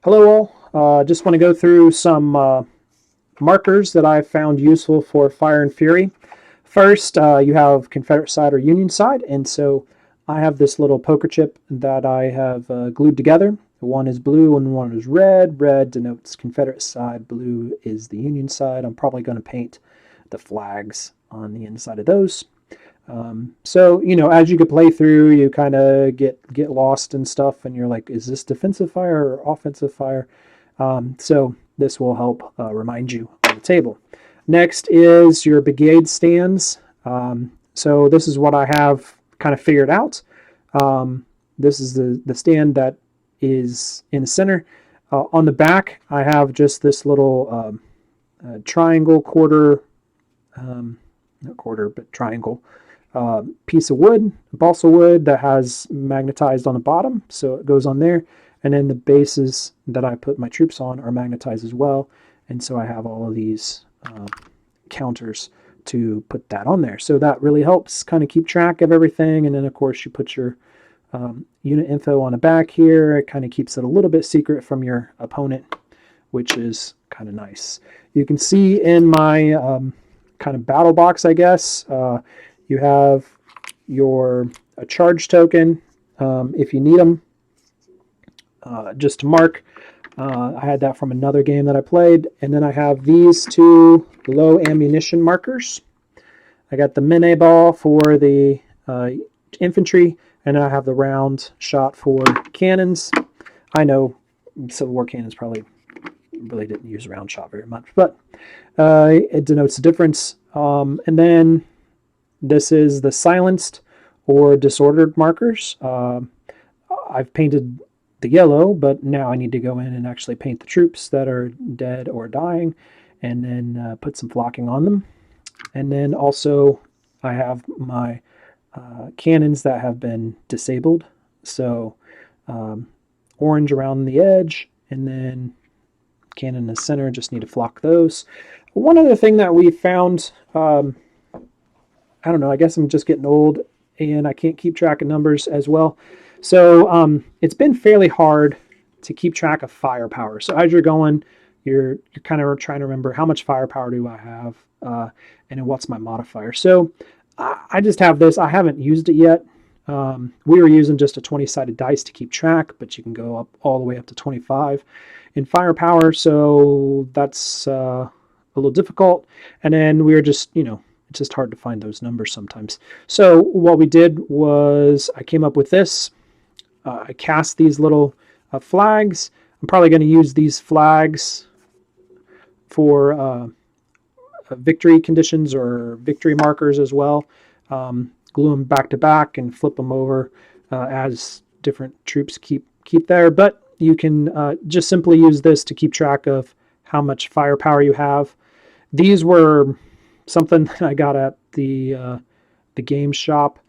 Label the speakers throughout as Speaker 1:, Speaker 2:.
Speaker 1: Hello all. Just want to go through some markers that I found useful for Fire and Fury. First, you have Confederate side or Union side, and so I have this little poker chip that I have glued together. One is blue and one is red. Red denotes Confederate side, blue is the Union side. I'm probably going to paint the flags on the inside of those. So as you could play through, you kind of get lost and stuff, and you're like, is this defensive fire or offensive fire? So this will help remind you on the table. Next is your brigade stands. So this is what I have kind of figured out. This is the stand that is in the center. On the back, I have just this little triangle quarter, not quarter, but triangle piece of wood, balsa wood that has magnetized on the bottom, so it goes on there. And then the bases that I put my troops on are magnetized as well, and so I have all of these counters to put that on there. So that really helps kind of keep track of everything. And then of course you put your unit info on the back here. It kind of keeps it a little bit secret from your opponent, which is kind of nice. You can see in my kind of battle box, I guess, you have your a charge token if you need them, just to mark. I had that from another game that I played. And then I have these two low ammunition markers. I got the Mene ball for the infantry, and I have the round shot for cannons. I know Civil War cannons probably really didn't use round shot very much, but it denotes the difference. And then this is the silenced or disordered markers. I've painted the yellow, but now I need to go in and actually paint the troops that are dead or dying, and then put some flocking on them. And then also I have my cannons that have been disabled. So orange around the edge, and then cannon in the center, just need to flock those. One other thing that we found, I don't know, I guess I'm just getting old and I can't keep track of numbers as well. So it's been fairly hard to keep track of firepower. So as you're going, you're kind of trying to remember how much firepower do I have, and then what's my modifier. So I just have this. I haven't used it yet. We were using just a 20-sided dice to keep track, but you can go up all the way up to 25 in firepower. So that's a little difficult. And then we were just, it's just hard to find those numbers sometimes. So what we did was I came up with this. I cast these little flags. I'm probably going to use these flags for victory conditions or victory markers as well. Glue them back to back and flip them over as different troops keep there. But you can just simply use this to keep track of how much firepower you have. These were something that I got at the game shop.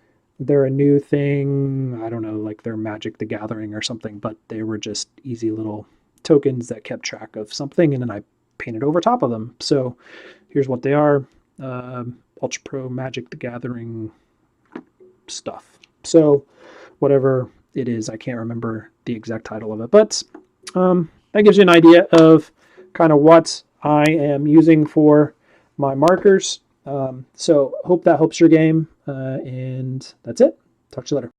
Speaker 1: They're a new thing. I don't know, like they're Magic the Gathering or something, but they were just easy little tokens that kept track of something, and then I painted over top of them. So here's what they are. Ultra Pro Magic the Gathering stuff. So whatever it is, I can't remember the exact title of it, but that gives you an idea of kind of what I am using for my markers. So hope that helps your game, and that's it. Talk to you later.